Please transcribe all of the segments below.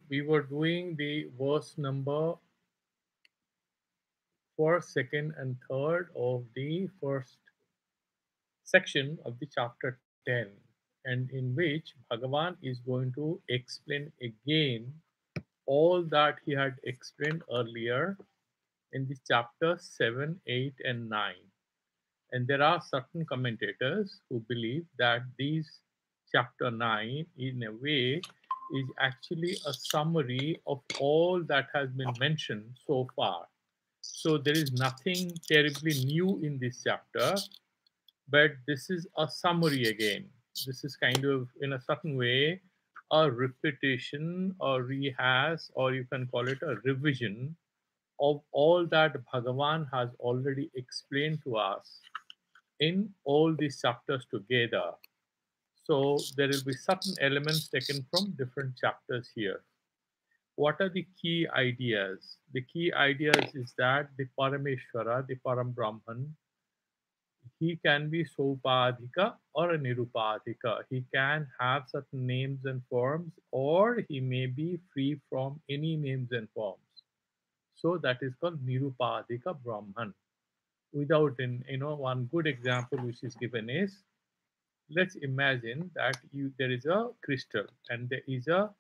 we were doing the verse number first, second, and third of the first section of the chapter 10, and in which Bhagavan is going to explain again all that he had explained earlier in the chapter 7, 8, and 9. And there are certain commentators who believe that these chapter 9, in a way, is actually a summary of all that has been mentioned so far. So there is nothing terribly new in this chapter, but this is a summary again. This is kind of, in a certain way, a repetition or rehash, or you can call it a revision of all that Bhagavan has already explained to us in all these chapters together. So there will be certain elements taken from different chapters here. What are the key ideas? The key ideas is that the Parameshwara, the Param Brahman, he can be Sopadhika or a Nirupadhika. He can have certain names and forms, or he may be free from any names and forms. So that is called Nirupadhika Brahman. Without one good example which is given is, let's imagine that there is a crystal and there is a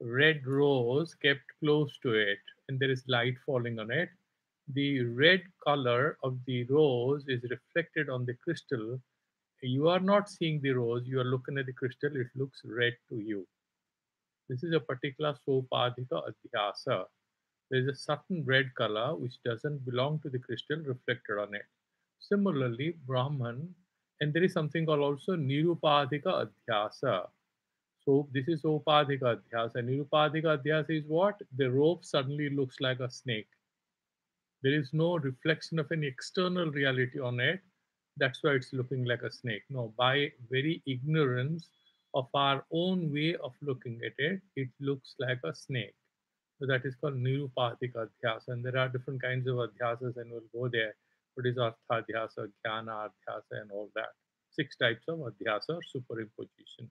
red rose kept close to it, and there is light falling on it. The red color of the rose is reflected on the crystal. You are not seeing the rose, you are looking at the crystal, it looks red to you. This is a particular Sopadhika Adhyasa. There is a certain red color which doesn't belong to the crystal reflected on it. Similarly, Brahman, and there is something called also Nirupadhika Adhyasa. So this is Sopadhika Adhyasa. Nirupadhika Adhyasa is what? The rope suddenly looks like a snake. There is no reflection of any external reality on it. That's why it's looking like a snake. No, by very ignorance of our own way of looking at it, it looks like a snake. So that is called Nirupadhika Adhyasa. And there are different kinds of adhyasas, and we'll go there. What is Arthadhyasa, Jnana Adhyasa, and all that. 6 types of adhyasa or superimposition.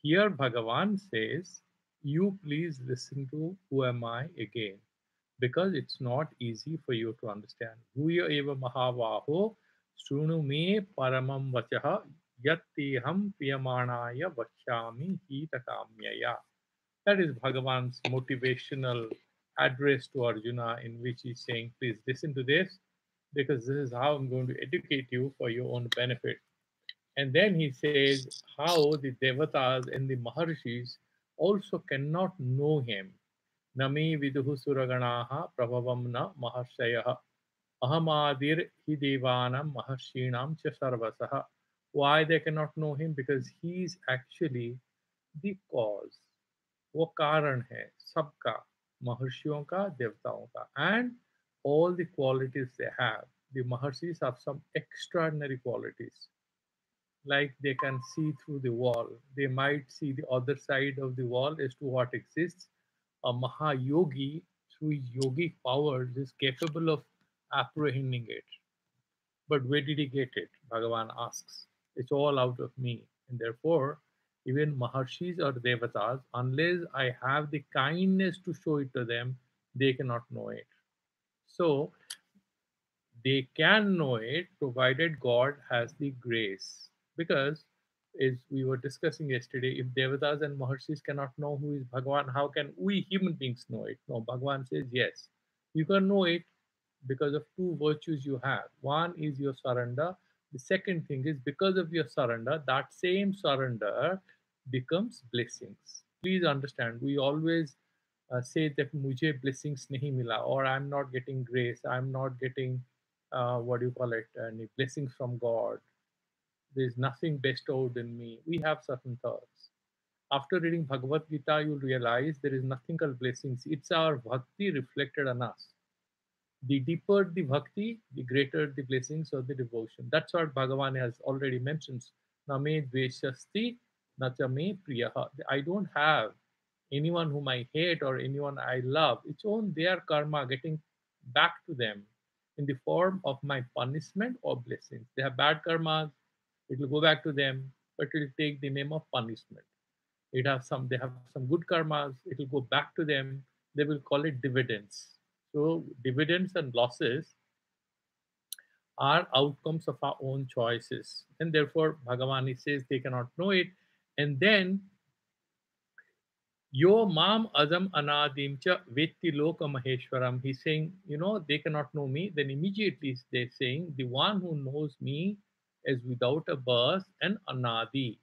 Here Bhagavan says, you please listen to who am I again, because it's not easy for you to understand. Bhuya eva mahavaho shrunu me paramam vachaha yatteham piyamanaya vachyami hitakamyaya. That is Bhagavan's motivational address to Arjuna, in which he's saying, please listen to this, because this is how I'm going to educate you for your own benefit. And then he says how the devatas and the maharshis also cannot know him. Nami viduhu suraganaha prabhavam na maharshayah ahamadir hi devanam maharshinam cha sarvasaha. Why they cannot know him? Because he is actually the cause. वो कारण है सबका, महर्षियों का, देवताओं का. And all the qualities they have, the maharshis have some extraordinary qualities, like they can see through the wall. They might see the other side of the wall as to what exists. A Mahayogi, through his yogic powers, is capable of apprehending it. But where did he get it? Bhagavan asks. It's all out of me. And therefore, even Maharshis or Devatas, unless I have the kindness to show it to them, they cannot know it. So they can know it provided God has the grace. Because, as we were discussing yesterday, if Devatas and Maharshis cannot know who is Bhagavan, how can we human beings know it? No, Bhagavan says yes. You can know it because of two virtues you have. One is your surrender. The second thing is, because of your surrender, that same surrender becomes blessings. Please understand, we always say that mujhe blessings nahi mila, or I'm not getting grace, I'm not getting what do you call it, any blessings from God. There's nothing bestowed in me. We have certain thoughts. After reading Bhagavad Gita, you'll realize there is nothing called blessings. It's our bhakti reflected on us. The deeper the bhakti, the greater the blessings or the devotion. That's what Bhagavan has already mentioned. Name dveshasti nachame priyaha. I don't have anyone whom I hate or anyone I love. It's on their karma getting back to them in the form of my punishment or blessings. They have bad karma, it will go back to them, but it will take the name of punishment. They have some good karmas, it will go back to them. They will call it dividends. So dividends and losses are outcomes of our own choices, and therefore Bhagavan, he says, they cannot know it. And then yo mam adam anadim cha vetti loka maheshwaram, he's saying, they cannot know me. Then immediately they're saying, the one who knows me is without a birth and anadi,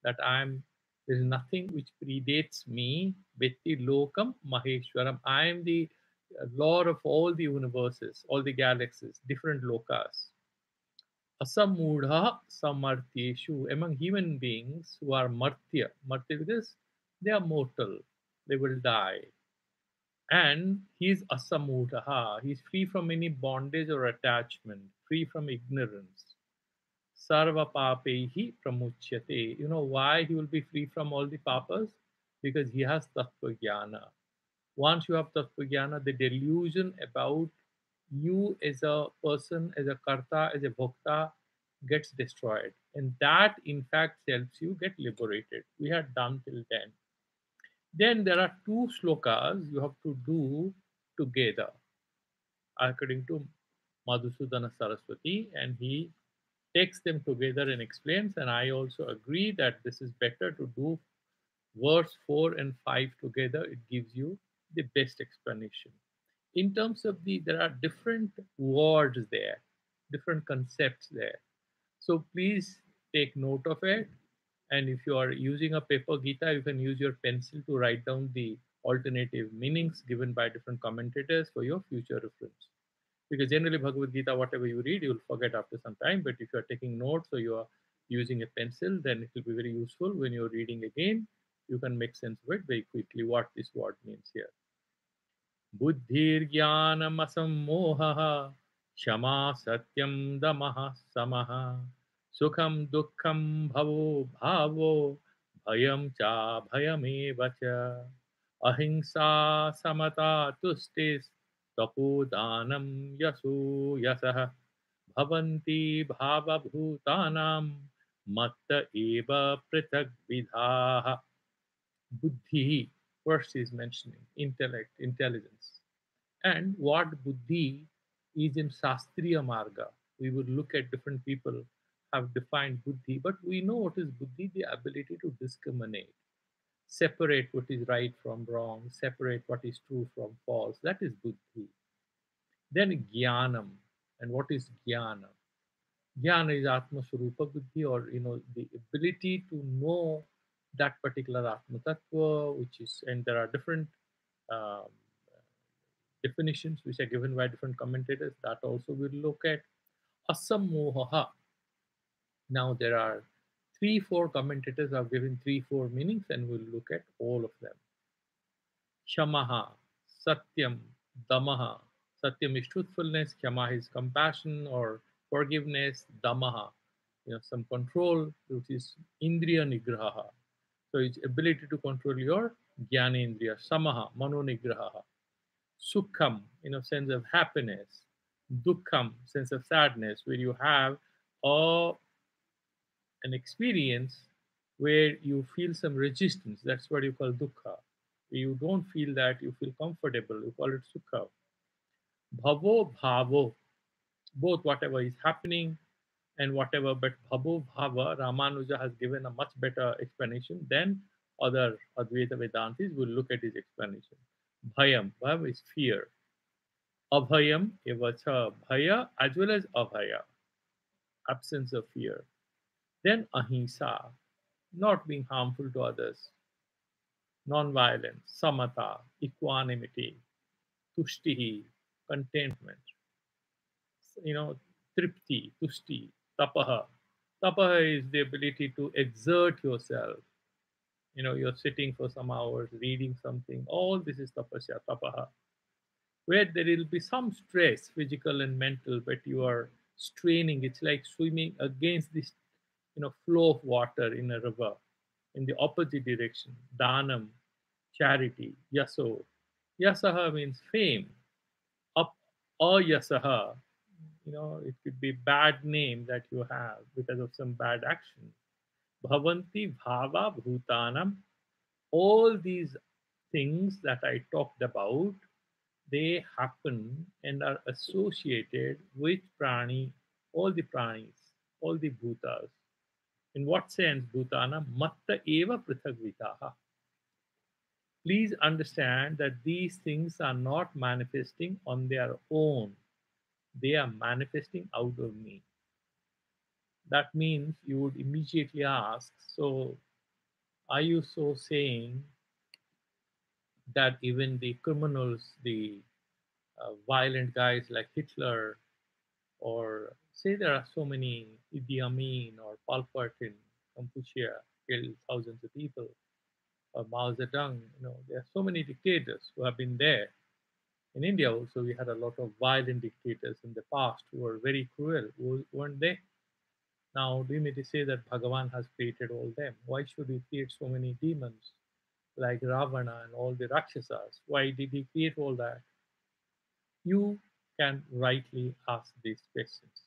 that there's nothing which predates me. Vetti lokam maheshwaram, I am the lord of all the universes, all the galaxies, different lokas. Asamudha samartyeshu, among human beings who are martya because they are mortal, they will die. And he is asamudha, he is free from any bondage or attachment, free from ignorance. Sarva papehi pramuchyate. You know why he will be free from all the papas? Because he has tattva jnana. Once you have tattva jnana, the delusion about you as a person, as a karta, as a bhokta gets destroyed. And that, in fact, helps you get liberated. We had done till then. Then there are two slokas you have to do together, according to Madhusudana Saraswati, and he takes them together and explains. And I also agree that this is better to do verse 4 and 5 together. It gives you the best explanation. In terms of there are different words there, different concepts there. So please take note of it. And if you are using a paper Gita, you can use your pencil to write down the alternative meanings given by different commentators for your future reference. Because generally, Bhagavad Gita, whatever you read, you'll forget after some time. But if you are taking notes or you are using a pencil, then it will be very useful when you're reading again. You can make sense of it very quickly what this word means here. बुद्धिर्ज्ञानमसम्मोहः क्षमा सत्यं दमः समः सुखं दुःखं भवो भावो भयं च भयमेव च अहिंसा समता तुष्टिस्तपोदानं यशो यशः भवन्ति भावभूतानां मत्त एव पृथग्विधाः. Buddhi, first is mentioning intellect, intelligence. And what buddhi is in Shastriya Marga. We would look at different people have defined buddhi, but we know what is buddhi, the ability to discriminate, separate what is right from wrong, separate what is true from false. That is buddhi. Then jnanam. And what is jnana? Jnana is Atma Swarupa Buddhi, or the ability to know that particular Atma Tattva, which is, and there are different um, definitions which are given by different commentators. That also we'll look at. Asammoha. Now there are 3-4 commentators have given 3-4 meanings, and we'll look at all of them. Shamaha, Satyam, Damaha. Satyam is truthfulness, Kyama is compassion or forgiveness, Damaha, some control, which is Indriya Nigraha. So it's ability to control your Jnanendriya, Samaha, Mano Nigraha. Sukham, sense of happiness. Dukkham, sense of sadness, where you have a, an experience where you feel some resistance. That's what you call dukkha. You don't feel that, you feel comfortable. You call it sukha. Bhavo bhavo, both whatever is happening and whatever, but bhavo bhava, Ramanuja has given a much better explanation than other Advaita Vedantis. We'll look at his explanation. Bhayam, bhav is fear. Abhayam, evacha, bhaya as well as abhaya, absence of fear. Then ahimsa, not being harmful to others. Non-violence, samatha, equanimity, tushtihi, contentment, tripti, tushti, tapaha. Tapaha is the ability to exert yourself. You're sitting for some hours, reading something. All this is tapasya, tapaha. Where there will be some stress, physical and mental, but you are straining. It's like swimming against this, flow of water in a river, in the opposite direction. Danam, charity, yaso. Yasaha means fame. Up yasaha, it could be bad name that you have because of some bad action. Bhavanti bhava bhutanam All these things that I talked about, they happen and are associated with prani, all the pranis, all the bhutas. In what sense? Bhutana matta eva prithagvitaha. Please understand that these things are not manifesting on their own. They are manifesting out of me. That means you would immediately ask, so are you so saying that even the criminals, the violent guys like Hitler, or say there are so many Idi Amin or Pol Pot in Kampuchea, killed thousands of people, or Mao Zedong, there are so many dictators who have been there. In India also, we had a lot of violent dictators in the past who were very cruel, weren't they? Now, do you mean to say that Bhagavan has created all them? Why should he create so many demons like Ravana and all the Rakshasas? Why did he create all that? You can rightly ask these questions.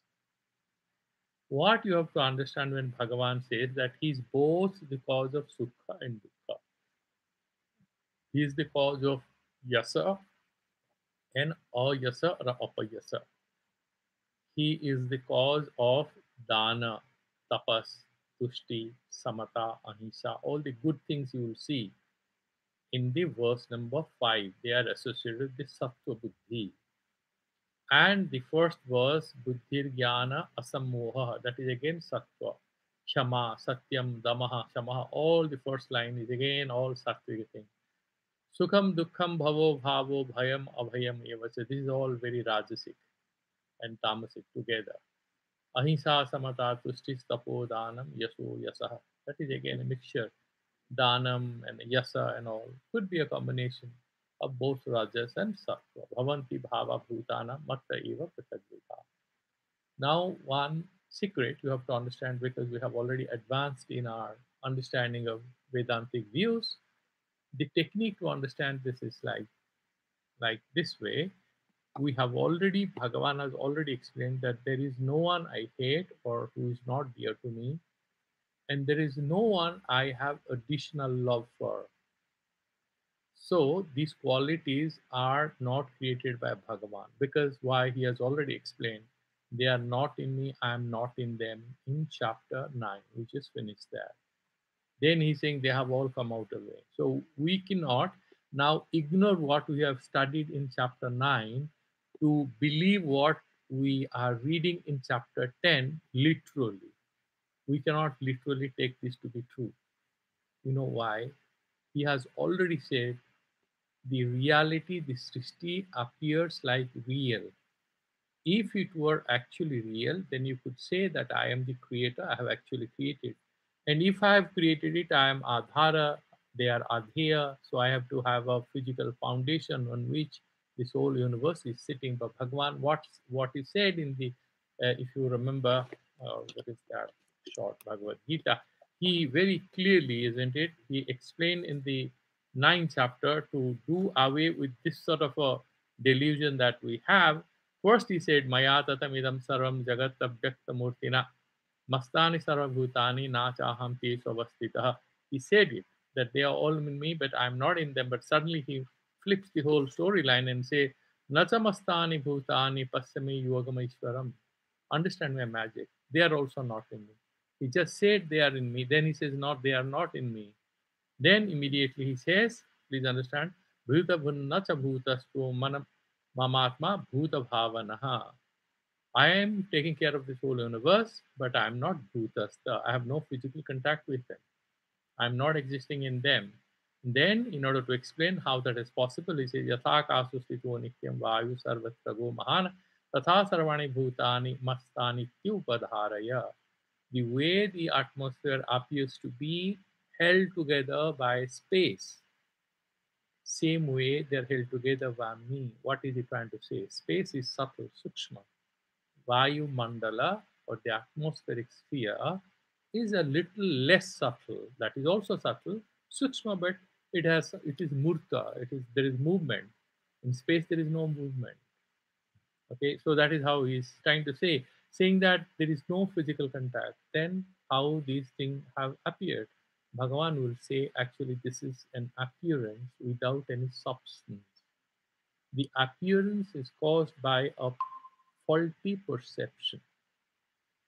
What you have to understand when Bhagavan says that he is both the cause of Sukha and Dukkha. He is the cause of Yasa and Ayasa or Apayasa. He is the cause of Dana, Tapas, Tushti, Samata, Ahimsa, all the good things you will see in the verse number 5. They are associated with the Sattva Buddhi. And the first verse, Buddhir Jnana Asammoha, that is again Sattva. Kshama, Satyam, Damaha, Shamaha, all the first line is again all Sattvic thing. Sukham, Dukkham, Bhavo, Bhavo, Bhayam, Abhayam, Evacha. This is all very Rajasic and Tamasic together. Ahimsa, Samata, Tushti, Tapo, Danam, Yaso, Yasaha. That is again a mixture. Danam and Yasa and all could be a combination of both Rajas and Sattva. Bhavanti Bhava Bhutana Matta Eva Pratagvita. Now, one secret you have to understand, because we have already advanced in our understanding of Vedantic views. The technique to understand this is like this way. We have already, Bhagavan has already explained that there is no one I hate or who is not dear to me, and there is no one I have additional love for. So these qualities are not created by Bhagavan, because why, he has already explained. They are not in me, I am not in them in chapter 9. We just finished that. Then he's saying they have all come out of it. So we cannot now ignore what we have studied in chapter 9 to believe what we are reading in chapter 10 literally. We cannot literally take this to be true. You know why? He has already said the reality, the Srishti appears like real. If it were actually real, then you could say that I am the creator, I have actually created. And if I have created it, I am Adhara, they are Adheya, so I have to have a physical foundation on which this whole universe is sitting. But Bhagwan, what he said in the, if you remember, what is that short Bhagavad Gita, he very clearly, isn't it? He explained in the ninth chapter to do away with this sort of a delusion that we have. First, he said, Maya tatamidam sarvam jagat abhyakta murtina mastani sarvabhutani na chaham te svastitah. He said it, that they are all in me, but I am not in them. But suddenly he flips the whole storyline and say, Nacha mastani bhutani pasami yogameshwaram. Understand my magic. They are also not in me. He just said they are in me. Then he says, not, they are not in me. Then immediately he says, please understand, Bhuta bhunnacha bhutastu mamatma bhuta bhavanaha. I am taking care of this whole universe, but I am not bhutastha. I have no physical contact with them. I am not existing in them. Then, in order to explain how that is possible, he says, Yatha kasu stito nityam vayu sarvatrago mahana tatha sarvani bhutani mastani tyupadharaya. The way the atmosphere appears to be held together by space, same way they're held together by me. What is he trying to say? Space is subtle, sukshma. Vayu mandala, or the atmospheric sphere, is a little less subtle. That is also subtle, sukshma, but it is murta. There is movement. In space there is no movement. Okay, so that is how he's trying to say, saying that there is no physical contact. Then how these things have appeared? Bhagavan will say, actually, this is an appearance without any substance. The appearance is caused by a faulty perception.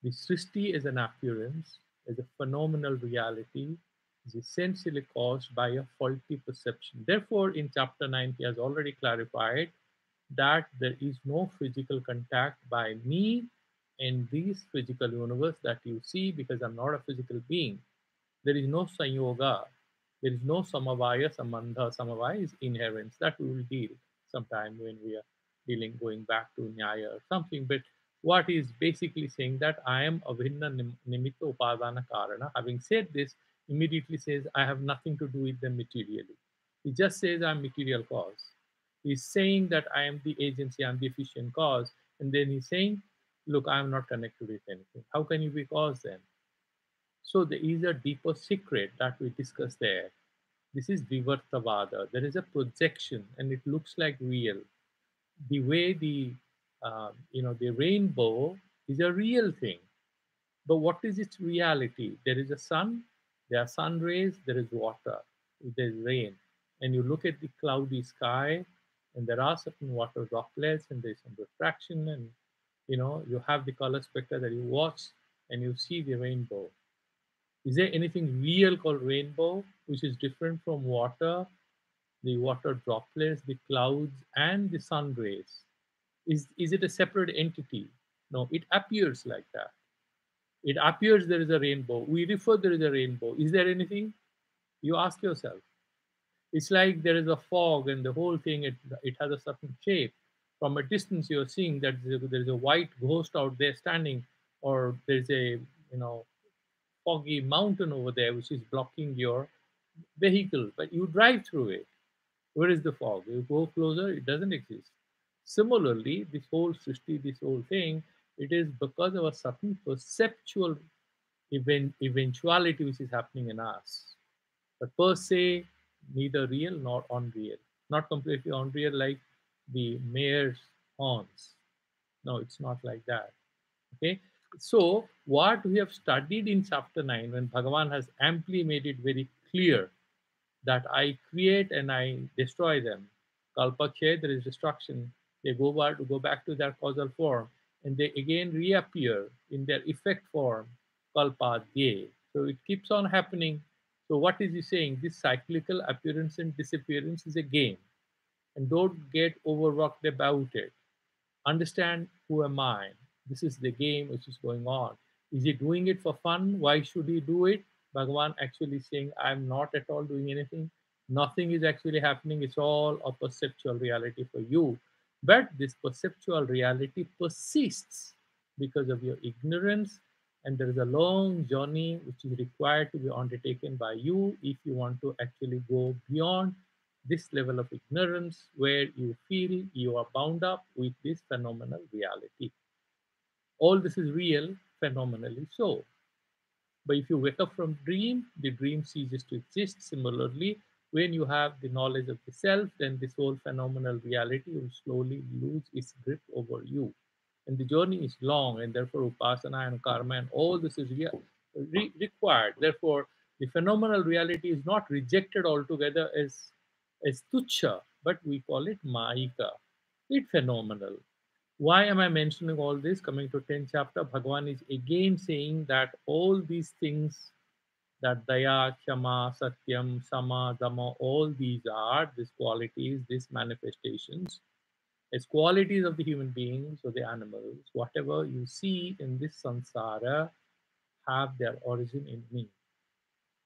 The Srishti is an appearance, is a phenomenal reality, is essentially caused by a faulty perception. Therefore, in chapter 9, he has already clarified that there is no physical contact by me in this physical universe that you see because I'm not a physical being. There is no sanyoga, there is no samavaya sambandha. Samavaya is inherence that we will deal sometime when we are dealing, going back to Nyaya or something. But what is basically saying that I am avinna nimitta upadana karana. Having said this, immediately says I have nothing to do with them materially. He just says I'm material cause. He's saying that I am the agency, I'm the efficient cause, and then he's saying, look, I'm not connected with anything. How can you be cause then? So there is a deeper secret that we discuss there. This is Vivartavada. There is a projection, and it looks like real. The way the rainbow is a real thing, but what is its reality? There is a sun, there are sun rays, there is water, there is rain, and you look at the cloudy sky, and there are certain water droplets, and there is some refraction, and you have the color spectra that you watch, and you see the rainbow. Is there anything real called rainbow, which is different from water, the water droplets, the clouds, and the sun rays? Is it a separate entity? No, it appears like that. It appears there is a rainbow. We refer there is a rainbow. Is there anything? You ask yourself. It's like there is a fog and the whole thing, it has a certain shape. From a distance, you're seeing that there's a white ghost out there standing, or there's a foggy mountain over there which is blocking your vehicle, but you drive through it. Where is the fog? You go closer, it doesn't exist. Similarly, this whole Srishti, this whole thing, it is because of a certain perceptual eventuality which is happening in us. But per se, neither real nor unreal. Not completely unreal like the mayor's horns. No, it's not like that. Okay. So, what we have studied in chapter 9, when Bhagavan has amply made it very clear that I create and I destroy them. Kalpakshay, there is destruction. They go back to their causal form, and they again reappear in their effect form, kalpadye. So it keeps on happening. So what is he saying? This cyclical appearance and disappearance is a game, and don't get overworked about it. Understand who am I? This is the game which is going on. Is he doing it for fun? Why should he do it? Bhagavan actually saying, I'm not at all doing anything. Nothing is actually happening. It's all a perceptual reality for you. But this perceptual reality persists because of your ignorance. And there is a long journey which is required to be undertaken by you if you want to actually go beyond this level of ignorance where you feel you are bound up with this phenomenal reality. All this is real, phenomenally so. But if you wake up from dream, the dream ceases to exist. Similarly, when you have the knowledge of the self, then this whole phenomenal reality will slowly lose its grip over you. And the journey is long, and therefore upasana and karma and all this is required. Therefore, the phenomenal reality is not rejected altogether as tucha, but we call it maika. It's phenomenal. Why am I mentioning all this? Coming to 10th chapter, Bhagavan is again saying that all these things, that daya, kshama, satyam, sama, dhamma, all these qualities, these manifestations, as qualities of the human beings or the animals, whatever you see in this samsara have their origin in me.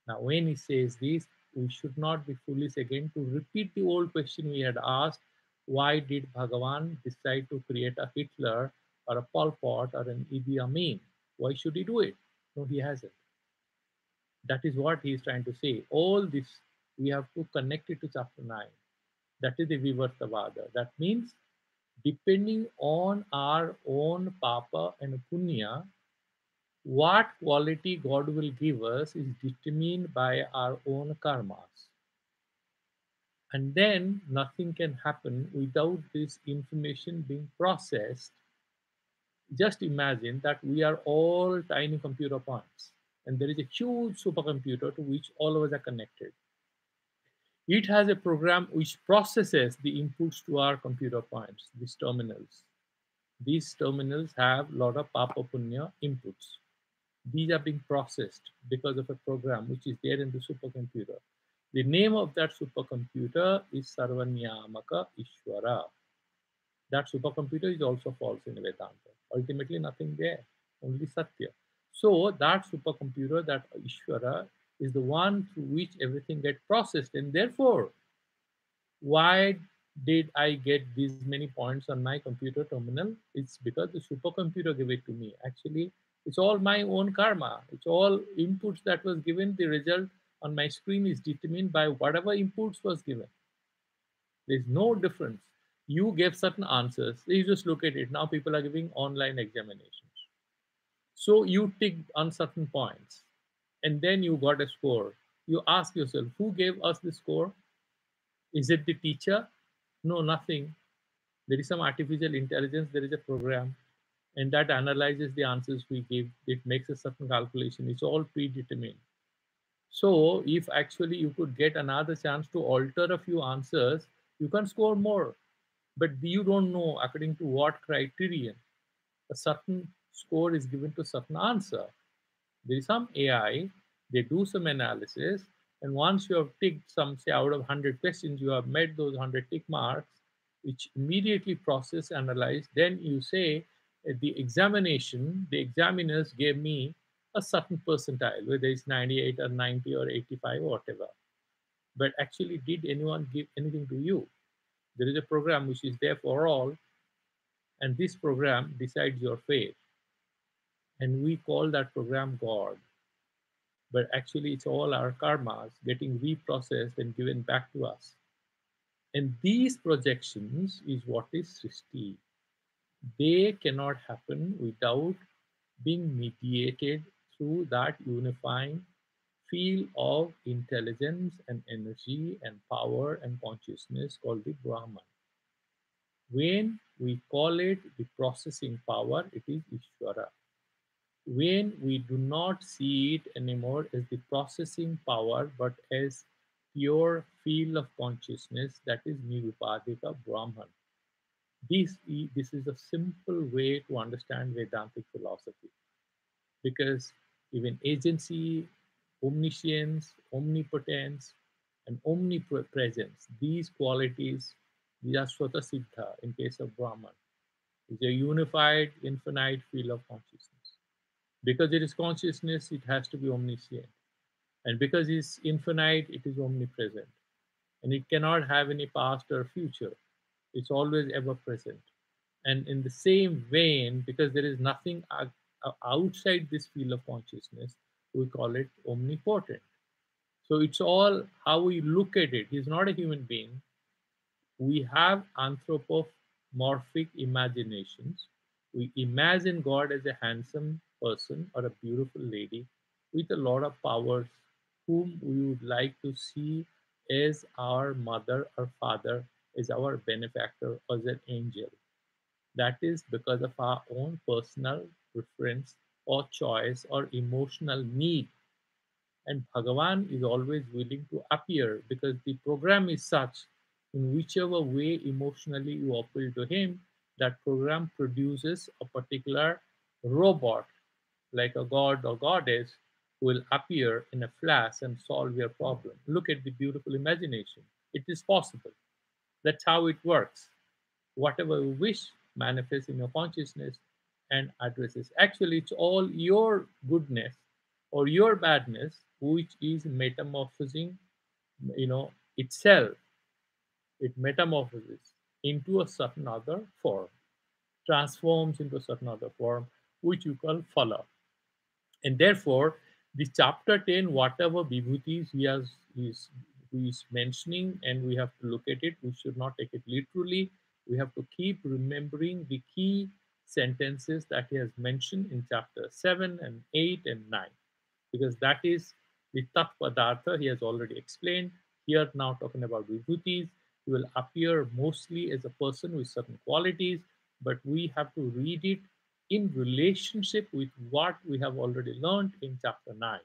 Now, when he says this, we should not be foolish again to repeat the old question we had asked: why did Bhagavan decide to create a Hitler or a Pol Pot or an Idi Amin? Why should he do it? No, he hasn't. That is what he is trying to say. All this we have to connect it to chapter 9. That is the Vivartavada. That means depending on our own papa and punya, what quality God will give us is determined by our own karmas. And then nothing can happen without this information being processed. Just imagine that we are all tiny computer points, and there is a huge supercomputer to which all of us are connected. It has a program which processes the inputs to our computer points, these terminals. These terminals have a lot of Papa Punya inputs. These are being processed because of a program which is there in the supercomputer. The name of that supercomputer is Sarvanyamaka Ishwara. That supercomputer is also false in Vedanta. Ultimately, nothing there, only Satya. So that supercomputer, that Ishvara, is the one through which everything gets processed. And therefore, why did I get these many points on my computer terminal? It's because the supercomputer gave it to me. Actually, it's all my own karma. It's all inputs that was given. The result on my screen is determined by whatever inputs was given. There's no difference. You gave certain answers. You just look at it. Now people are giving online examinations. So you ticked on certain points and then you got a score. You ask yourself, who gave us the score? Is it the teacher? No, nothing. There is some artificial intelligence, there is a program, and that analyzes the answers we give. It makes a certain calculation. It's all predetermined. So, if actually you could get another chance to alter a few answers, you can score more. But you don't know according to what criterion a certain score is given to certain answer. There is some AI, they do some analysis, and once you have ticked some, say, out of 100 questions, you have met those 100 tick marks, which immediately process, analyze. Then you say, at the examination, the examiners gave me a certain percentile, whether it's 98 or 90 or 85 or whatever. But actually, did anyone give anything to you? There is a program which is there for all, and this program decides your fate. And we call that program God. But actually, it's all our karmas getting reprocessed and given back to us. And these projections is what is Srishti. They cannot happen without being mediated through that unifying field of intelligence and energy and power and consciousness called the Brahman. When we call it the processing power, it is Ishvara. When we do not see it anymore as the processing power but as pure field of consciousness, that is Nirupadika Brahman. This is a simple way to understand Vedantic philosophy, because even agency, omniscience, omnipotence, and omnipresence, these qualities, these are Swata Siddha in case of Brahman. It's a unified, infinite field of consciousness. Because it is consciousness, it has to be omniscient. And because it's infinite, it is omnipresent. And it cannot have any past or future. It's always ever present. And in the same vein, because there is nothing outside this field of consciousness, we call it omnipotent. So it's all how we look at it. He's not a human being. We have anthropomorphic imaginations. We imagine God as a handsome person or a beautiful lady with a lot of powers, whom we would like to see as our mother or father, as our benefactor, as an angel. That is because of our own personal preference or choice or emotional need. And Bhagavan is always willing to appear because the program is such, in whichever way emotionally you appeal to him, that program produces a particular robot, like a god or goddess, who will appear in a flash and solve your problem. Look at the beautiful imagination. It is possible. That's how it works. Whatever you wish manifests in your consciousness and addresses. Actually, it's all your goodness or your badness which is metamorphosing, itself. It metamorphoses into a certain other form, transforms into a certain other form, which you call phala. And therefore, the chapter 10, whatever vibhutis he is mentioning, and we have to look at it, we should not take it literally. We have to keep remembering the key sentences that he has mentioned in chapter 7 and 8 and 9, because that is the Tat Padartha he has already explained. Here, now talking about vibhutis, he will appear mostly as a person with certain qualities, but we have to read it in relationship with what we have already learned in chapter 9.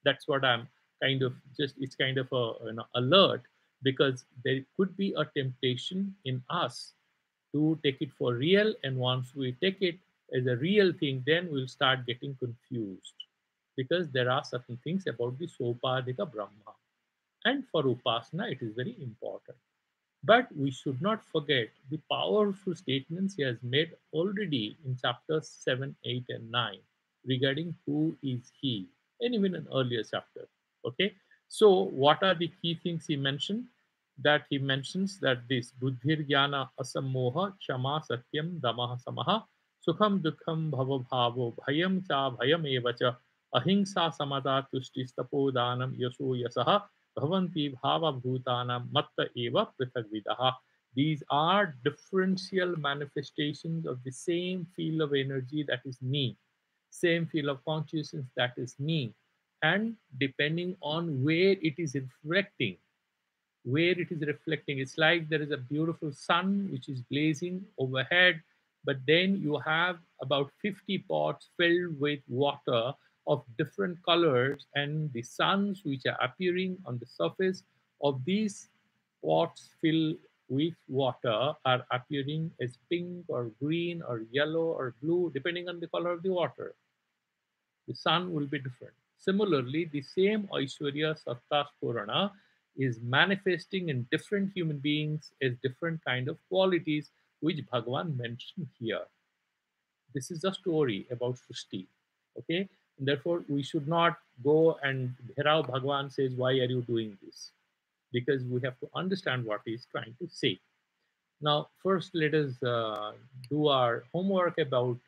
That's what I'm kind of just, it's kind of a, alert, because there could be a temptation in us to take it for real, and once we take it as a real thing, then we'll start getting confused, because there are certain things about the Sopadika Brahma, and for Upasana it is very important. But we should not forget the powerful statements he has made already in chapters 7, 8, and 9 regarding who is he, and even an earlier chapter. Okay, so what are the key things he mentioned? That he mentions that this buddhir jnana asammoha kshama satyam damaha samaha sukham dukkham bhava bhavo bhayam cha bhayam evacha ahimsa samada tushti stapodanam yasho yasaha bhavanti bhava bhutanam matta eva prithagvidaha. These are differential manifestations of the same field of energy that is me, same field of consciousness that is me. And depending on where it is reflecting, it's like there is a beautiful sun which is blazing overhead, but then you have about 50 pots filled with water of different colors, and the suns which are appearing on the surface of these pots filled with water are appearing as pink or green or yellow or blue, depending on the color of the water. The sun will be different. Similarly, the same Aishwarya Satta Spurana is manifesting in different human beings as different kind of qualities, which Bhagavan mentioned here. This is a story about Srishti. Okay? And therefore, we should not go and Bhairav Bhagavan says, why are you doing this? Because we have to understand what he's trying to say. Now, first, let us do our homework about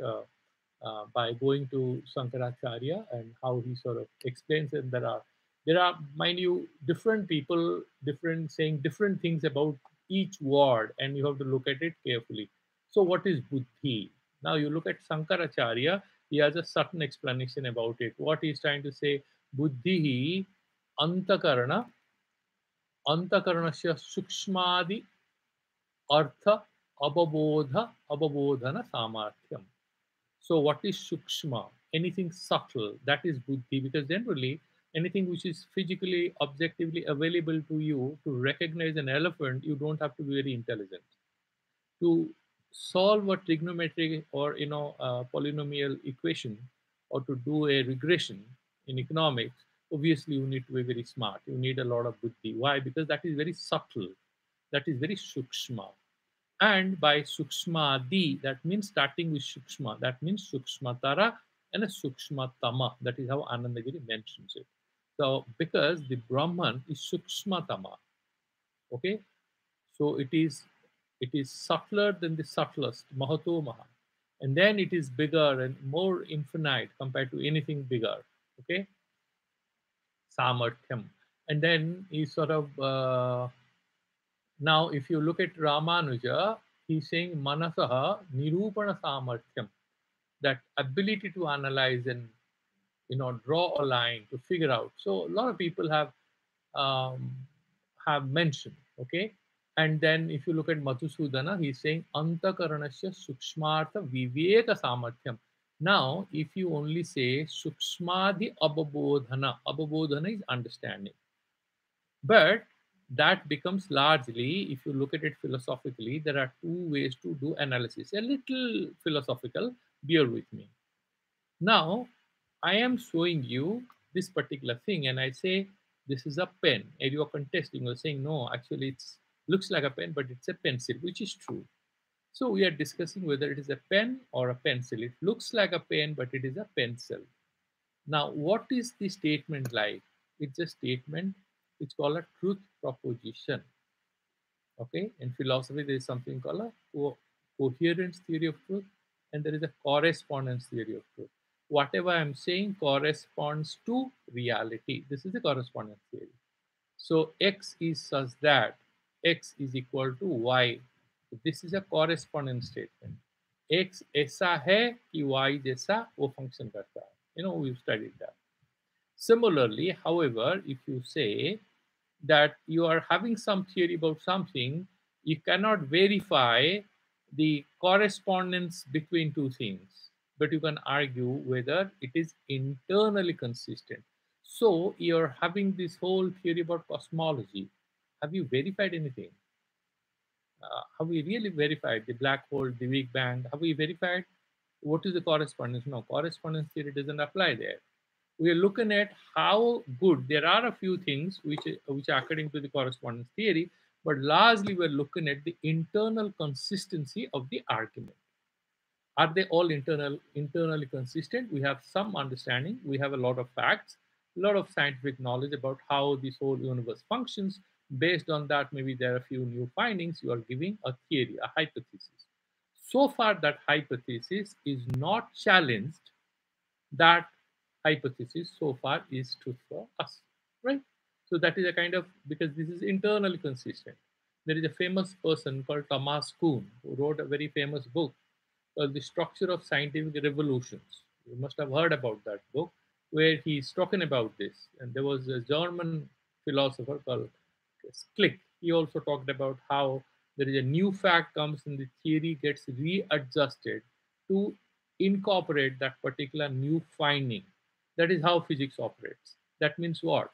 by going to Sankaracharya and how he sort of explains it. There are, mind you, different people, different saying different things about each word, and you have to look at it carefully. So, what is buddhi? Now, you look at Sankaracharya; he has a certain explanation about it. What he's trying to say, buddhi, antakarana, antakaranasya sukshmadi artha ababodhana samarthyam. So, what is sukshma? Anything subtle, that is buddhi, because generally anything which is physically, objectively available to you to recognize an elephant, you don't have to be very intelligent. To solve a trigonometric or polynomial equation, or to do a regression in economics, obviously you need to be very smart. You need a lot of buddhi. Why? Because that is very subtle. That is very sukshma. And by Sukshmadi, that means starting with Sukshma, that means Sukshmatara and a Sukshmatama. That is how Anandagiri mentions it. So, because the Brahman is Sukshmatama, okay, so it is subtler than the subtlest, Mahato Maha, and then it is bigger and more infinite compared to anything bigger, okay, Samarthyam, and then he sort of now, if you look at Ramanuja, he's saying manasaha nirupana samarthyam, that ability to analyze and draw a line to figure out. So a lot of people um, have mentioned, okay. And then if you look at Madhusudana, he's saying antakaranasya sukshmartha viveka samarthyam. Now, if you only say sukshmadhi ababodhana is understanding. But that becomes largely, if you look at it philosophically, there are two ways to do analysis. A little philosophical, bear with me. Now, I am showing you this particular thing, and I say this is a pen, and you're contesting, you're saying no, actually it's looks like a pen, but it's a pencil, which is true. So we are discussing whether it is a pen or a pencil. It looks like a pen, but it is a pencil. Now, what is the statement like? It's a statement. It's called a truth proposition. Okay, in philosophy, there is something called a coherence theory of truth, and there is a correspondence theory of truth. Whatever I'm saying corresponds to reality. This is the correspondence theory. So X is such that X is equal to Y. This is a correspondence statement. X ऐसा है कि Y जैसा वो function करता है. We've studied that. Similarly, however, if you say that you are having some theory about something, you cannot verify the correspondence between two things. but you can argue whether it is internally consistent. So you're having this whole theory about cosmology. Have you verified anything? Have we really verified the black hole, the Big Bang? Have we verified what is the correspondence? No, correspondence theory doesn't apply there. We are looking at how good. There are a few things which are according to the correspondence theory, but largely we're looking at the internal consistency of the argument. Are they all internally consistent? We have some understanding. We have a lot of facts, a lot of scientific knowledge about how this whole universe functions. Based on that, maybe there are a few new findings. You are giving a theory, a hypothesis. So far, that hypothesis is not challenged. That hypothesis so far is truth for us, right? So that is a kind of, because this is internally consistent. There is a famous person called Thomas Kuhn who wrote a very famous book called The Structure of Scientific Revolutions. You must have heard about that book, where he's talking about this. And there was a German philosopher called Schlick. He also talked about how there is a new fact comes and the theory gets readjusted to incorporate that particular new finding. That is how physics operates. That means what?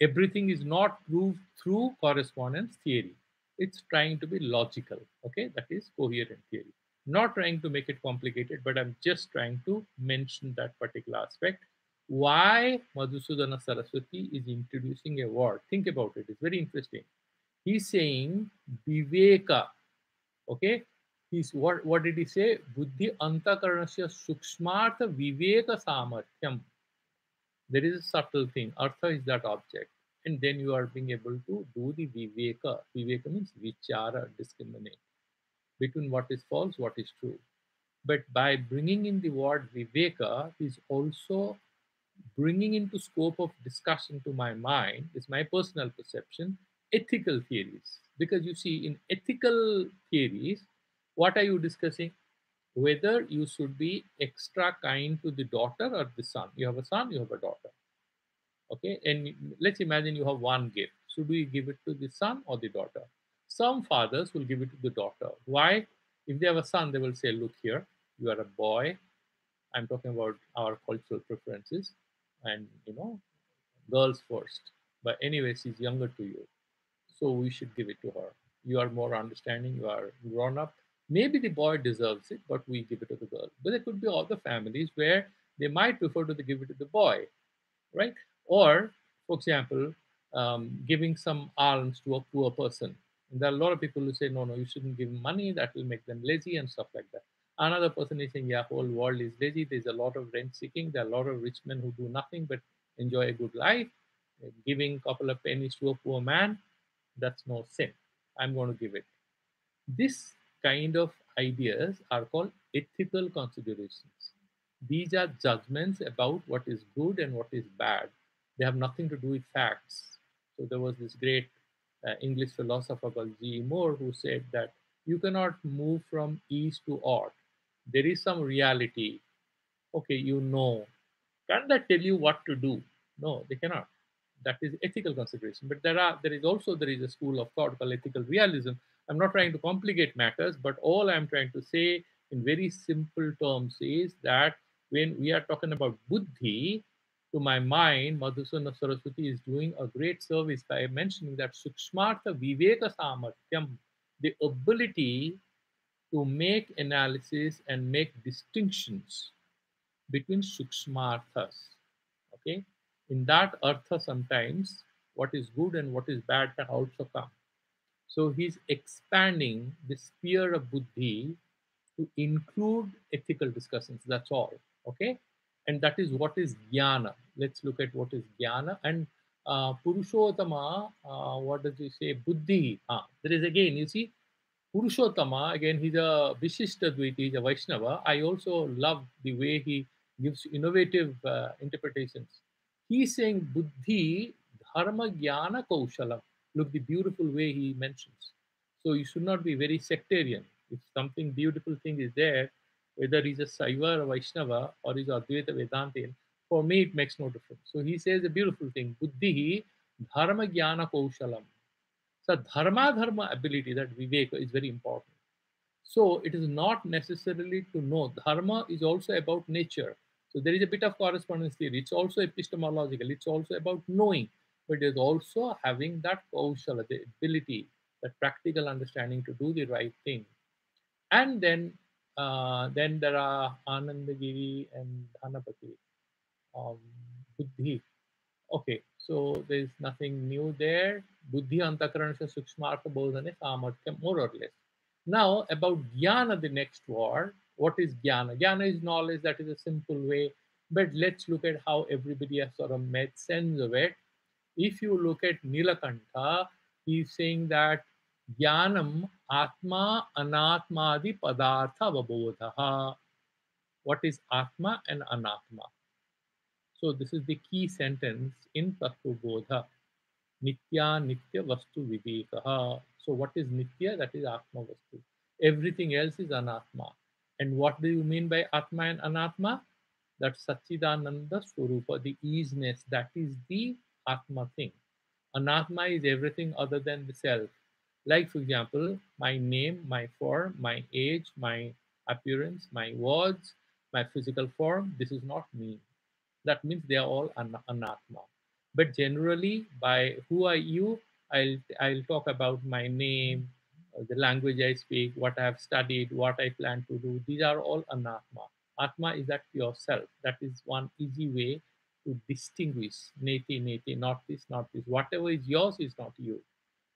Everything is not proved through correspondence theory. It's trying to be logical. Okay, that is coherent theory. Not trying to make it complicated, but I'm just trying to mention that particular aspect. Why Madhusudana Saraswati is introducing a word. Think about it. It's very interesting. He's saying viveka. Okay, what did he say? Buddhi antakaranasya sukshmartha viveka samarthyam. There is a subtle thing. Artha is that object. And then you are being able to do the viveka. Viveka means vichara, discriminate between what is false, what is true. But by bringing in the word viveka, is also bringing into scope of discussion to my mind, is my personal perception, ethical theories. Because you see, in ethical theories, what are you discussing? Whether you should be extra kind to the daughter or the son. You have a son, you have a daughter. Okay, and let's imagine you have one gift. Should we give it to the son or the daughter? Some fathers will give it to the daughter. Why? If they have a son, they will say, look here, you are a boy. I'm talking about our cultural preferences, and girls first. But anyway, she's younger to you, so we should give it to her. You are more understanding, you are grown up. Maybe the boy deserves it, but we give it to the girl. But there could be other families where they might prefer to give it to the boy, right? Or, for example, giving some alms to a poor person. And there are a lot of people who say, no, no, you shouldn't give money, that will make them lazy and stuff like that. Another person is saying, yeah, whole world is lazy. There's a lot of rent seeking. There are a lot of rich men who do nothing but enjoy a good life. Giving a couple of pennies to a poor man, that's no sin. I'm going to give it. This kind of ideas are called ethical considerations. These are judgments about what is good and what is bad. They have nothing to do with facts. So there was this great English philosopher called G. Moore who said that you cannot move from east to odd. There is some reality. Okay, can that tell you what to do? No, they cannot. That is ethical consideration. But there is a school of thought called ethical realism. I'm not trying to complicate matters, but all I'm trying to say in very simple terms is that when we are talking about buddhi, to my mind, Madhusudana Saraswati is doing a great service by mentioning that sukshmartha viveka samarthyam, the ability to make analysis and make distinctions between sukshmarthas. Okay, in that artha, sometimes what is good and what is bad can also come. So he's expanding the sphere of buddhi to include ethical discussions. That's all. Okay, and that is what is jnana. Let's look at what is jnana. And Purushottama, what does he say? Buddhi. There is again, you see, Purushottama, again, he's a Vishishta Dvaiti, he's a Vaishnava. I also love the way he gives innovative interpretations. He's saying Buddhi, Dharma, Jnana, Kaushala. Look, the beautiful way he mentions. So you should not be very sectarian. If something beautiful thing is there, whether he's a Saiva or Vaishnava or he's Advaita Vedantin, for me it makes no difference. So he says a beautiful thing, Buddhi, Dharma, Jnana, Kaushalam. So dharma ability, that viveka, is very important. So it is not necessarily to know. Dharma is also about nature. So there is a bit of correspondence theory. It's also epistemological. It's also about knowing, but it is also having that kaushala, the ability, that practical understanding to do the right thing. And then there are Anandagiri and Dhanapati, um, Buddhi. Okay, so there's nothing new there. Buddhi antakaranasya sukshmartha bodhane samarthya, more or less. Now about jnana, the next word. What is jnana? Jnana is knowledge. That is a simple way. But let's look at how everybody has sort of made sense of it. If you look at Nilakantha, he's saying that jnanam atma anatmadi padartha vabodha. What is atma and anatma? So this is the key sentence in Tattvabodha. Nitya Nitya Vastu Vivekaha. So what is Nitya? That is Atma Vastu. Everything else is Anatma. And what do you mean by Atma and Anatma? That's Satchidananda Swarupa, the easiness. That is the Atma thing. Anatma is everything other than the self. Like, for example, my name, my form, my age, my appearance, my words, my physical form. This is not me. That means they are all anatma. But generally, by who are you, I'll talk about my name, the language I speak, what I have studied, what I plan to do. These are all anatma. Atma is that pure self. That is one easy way to distinguish neti neti, not this, not this. Whatever is yours is not you.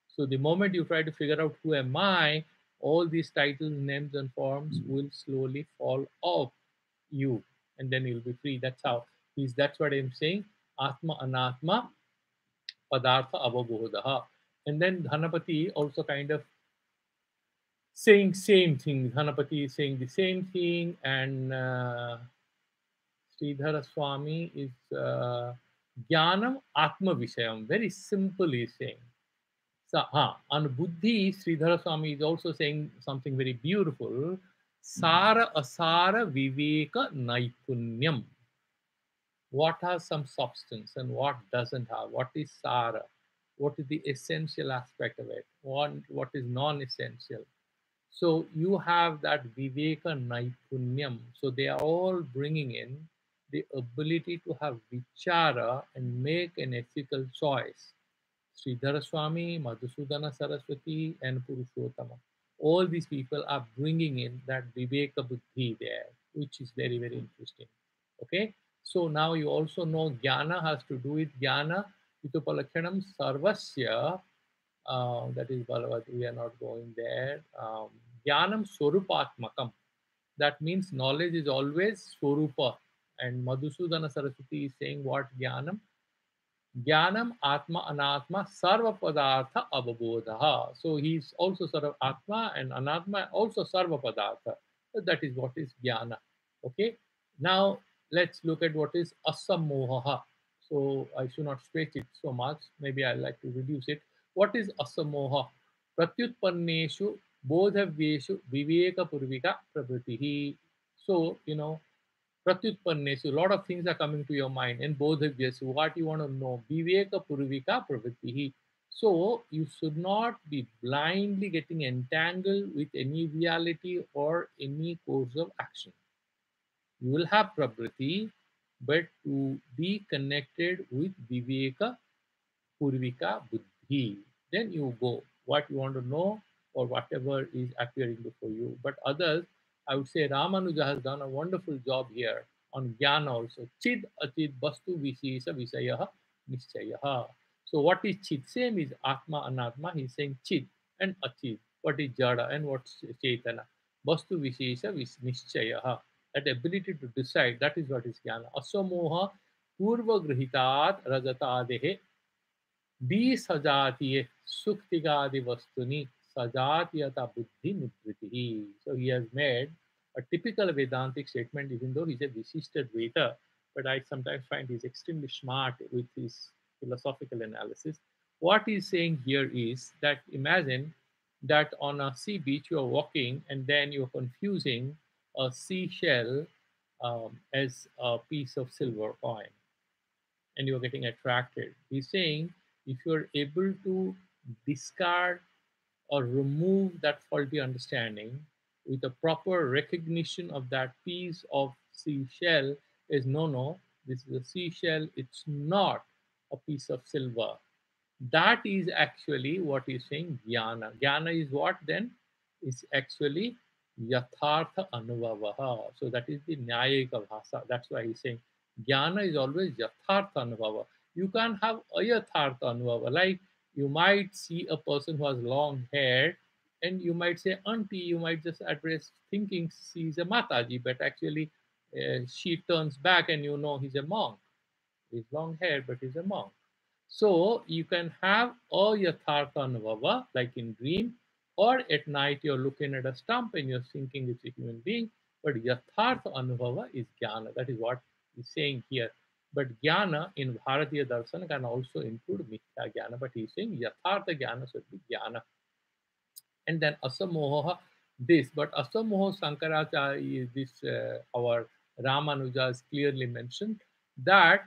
So the moment you try to figure out who am I, all these titles, names, and forms will slowly fall off you, and then you'll be free. That's how he's. That's what I'm saying. Atma anatma padartha avabodha. And then Dhanapati also kind of saying same thing. Dhanapati is saying the same thing, and Sridhara Swami is Jnanam Atma Vishayam. Very simple, he's saying. So, on Buddhi, Sridhara Swami is also saying something very beautiful. Sara asara viveka naipunyam. What has some substance and what doesn't have? What is Sara? What is the essential aspect of it? What is non-essential? So you have that Viveka Naipunyam. So they are all bringing in the ability to have vichara and make an ethical choice. Sridhara Swami, Madhusudana Saraswati, and Purushottama. All these people are bringing in that Viveka Buddhi there, which is very, very interesting. Okay, so now you also know Jnana has to do with Jnana, Itupalakshanam Sarvasya, that is Bhagavad, we are not going there. Jnanam Swarupatmakam, that means knowledge is always Swarupa. And Madhusudana Saraswati is saying what Jnanam? Jnanam Atma Anatma Sarva Padartha Avabodha. So he's also sort of Atma and Anatma also Sarva Padartha. So that is what is Jnana. Okay. Now let's look at what is Asamoha. So I should not stretch it so much. Maybe I like to reduce it. What is Asamoha? Pratyutpanneshu Bodhavyeshu Viveka Purvika Pravritihi. So, Pratyutpannesu, a lot of things are coming to your mind. And bodhavyasu, what you want to know. Viveka purvika pravrittihi. So you should not be blindly getting entangled with any reality or any course of action. You will have pravriti, but to be connected with viveka purvika buddhi. Then you go what you want to know or whatever is appearing before you. But others, I would say Ramanuja has done a wonderful job here on jnana also. Chid achid vastu vishesha visaya nischaya. So what is chid? Same is atma anatma. He's saying chid and achid. What is jada and what's chaitana? Vastu vishesha nischaya. That ability to decide, that is what is jnana. Asamoha purva grihitat rajatadehe सजातीय सुक्तिगादि वस्तुनि सजातीयता buddhi nivritti. So he has made a typical Vedantic statement, even though he's a Vishishtad Veda. But I sometimes find he's extremely smart with his philosophical analysis. What he's saying here is that imagine that on a sea beach you're walking and then you're confusing a seashell as a piece of silver coin and you're getting attracted. He's saying if you're able to discard or remove that faulty understanding, with a proper recognition of that piece of seashell is no, no, this is a seashell, it's not a piece of silver. That is actually what he's saying, jnana. Jnana is what then? Is actually yathartha anubhava. So that is the nyayika bhasa. That's why he's saying jnana is always yathartha anubhava. You can't have ayathartha anubhava. Like you might see a person who has long hair and you might say auntie, you might just address thinking she's a mataji, but actually she turns back and you know he's a monk. He's long hair, but he's a monk. So you can have a yathartha anubhava, like in dream, or at night you're looking at a stump and you're thinking it's a human being. But yathartha anubhava is jnana. That is what he's saying here. But jnana in Bharatiya darshan can also include mithya jnana. But he's saying yathartha jnana should be jnana. And then asamoha, this. But asamoha Shankaracharya is this, our Ramanuja is clearly mentioned that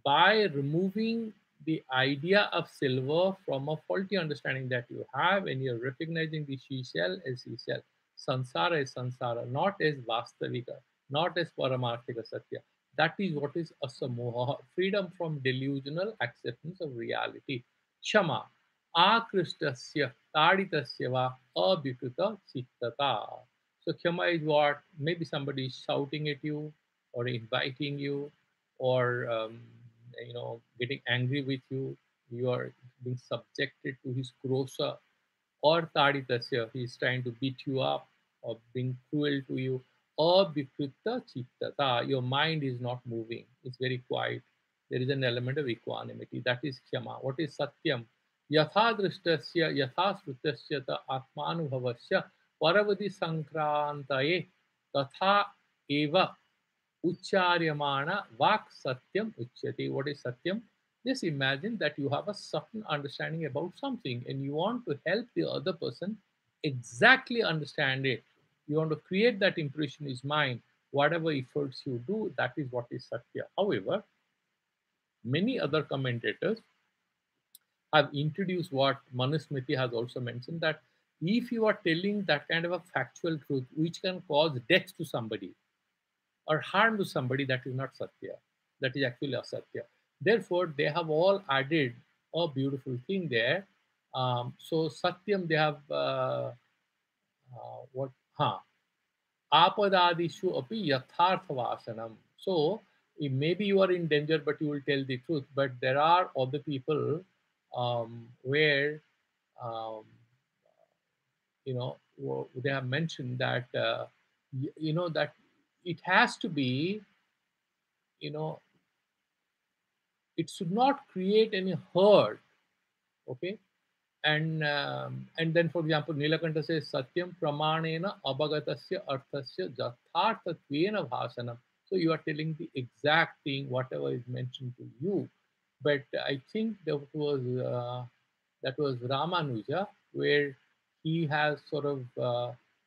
by removing the idea of silver from a faulty understanding that you have, and you're recognizing the seashell as seashell, sansara is sansara, not as vastavika, not as paramarthika satya. That is what is asamoha, freedom from delusional acceptance of reality. Shama, akristasya, taditasya va, abhikuta chittata. So kshama is what? Maybe somebody is shouting at you or inviting you or getting angry with you. You are being subjected to his krosa or taditasya, he is trying to beat you up or being cruel to you. Or bikrita chittata, your mind is not moving, it's very quiet. There is an element of equanimity. That is kshama. What is satyam? Yatha drishtasya yatha srutasya ta atmanubhavasya paravadi sankrantaye tatha eva Ucharyamana Vak Satyam Uchyati. What is Satyam? Just imagine that you have a certain understanding about something and you want to help the other person exactly understand it. You want to create that impression in his mind. Whatever efforts you do, that is what is Satya. However, many other commentators have introduced what Manusmriti has also mentioned, that if you are telling that kind of a factual truth which can cause death to somebody, or harm to somebody, that is not satya. That is actually asatya. Therefore, they have all added a beautiful thing there. So satyam, they have what? Huh? Apadadishu api yathartha vasanam. So maybe you are in danger, but you will tell the truth. But there are other people where um, they have mentioned that that it has to be, you know it should not create any hurt. Okay. And then, for example, Nilakanta says satyam pramanena abagatasya arthasya jatharthatvena bhasanam. So you are telling the exact thing whatever is mentioned to you. But I think that was Ramanuja, where he has sort of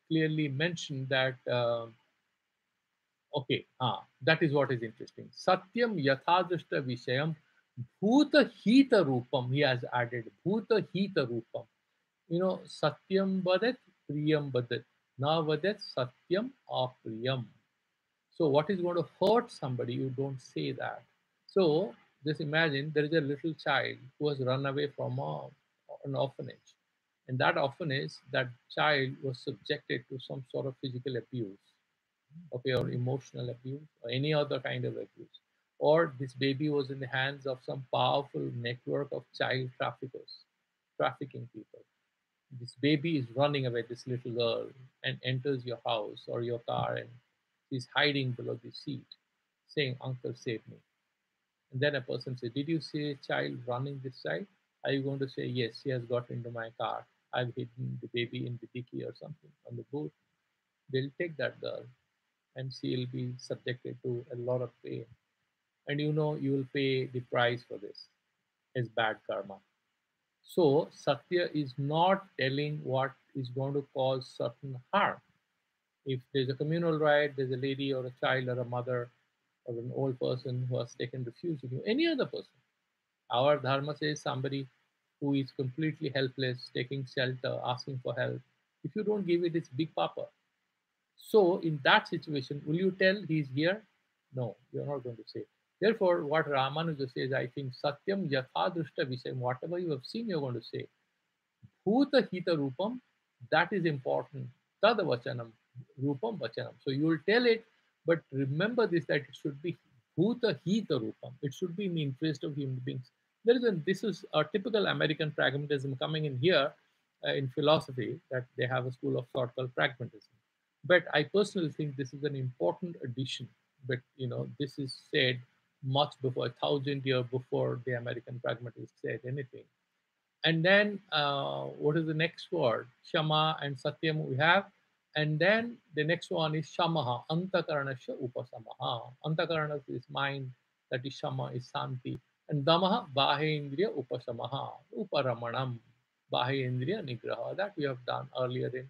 clearly mentioned that okay, that is what is interesting. Satyam yathadrishta vishayam bhuta hita rupam. He has added bhuta hita rupam. Satyam vadat, priyam vadat. Na vadat satyam apriyam. So what is going to hurt somebody, you don't say that. So just imagine there is a little child who has run away from an orphanage. In that orphanage, that child was subjected to some sort of physical abuse, okay, or emotional abuse, or any other kind of abuse. Or this baby was in the hands of some powerful network of child traffickers, trafficking people. This baby is running away, this little girl, and enters your house or your car, and she's hiding below the seat, saying, "Uncle, save me." And then a person says, "Did you see a child running this side?" Are you going to say, "Yes, she has got into my car. I've hidden the baby in the dicky or something on the boot"? They'll take that girl and she'll be subjected to a lot of pain. And you will pay the price for this as bad karma. So, Satya is not telling what is going to cause certain harm. If there's a communal riot, there's a lady or a child or a mother or an old person who has taken refuge in you, any other person. Our dharma says somebody who is completely helpless, taking shelter, asking for help. If you don't give it, it's big papa. So in that situation, will you tell he's here? No, you're not going to say. Therefore, what Ramanuja says, I think Satyam Yathadrushta Visayam, whatever you have seen, you're going to say. Bhuta Hita Rupam, that is important. Tad Vachanam, Rupam Vachanam. So you will tell it, but remember this that it should be Bhuta Hita Rupam. It should be in the interest of human beings. This is a typical American pragmatism coming in here in philosophy, that they have a school of thought called pragmatism. But I personally think this is an important addition. But this is said much before, 1,000 years before the American pragmatists said anything. And then what is the next word? Shama and Satyam we have. And then the next one is Shamaha, Antakaranasya Upasamaha. Antakarana is mind, that is Shama, is Santi. And Damaha, Bahendriya Upasamaha, Uparamanam, Bahendriya Nigraha. That we have done earlier in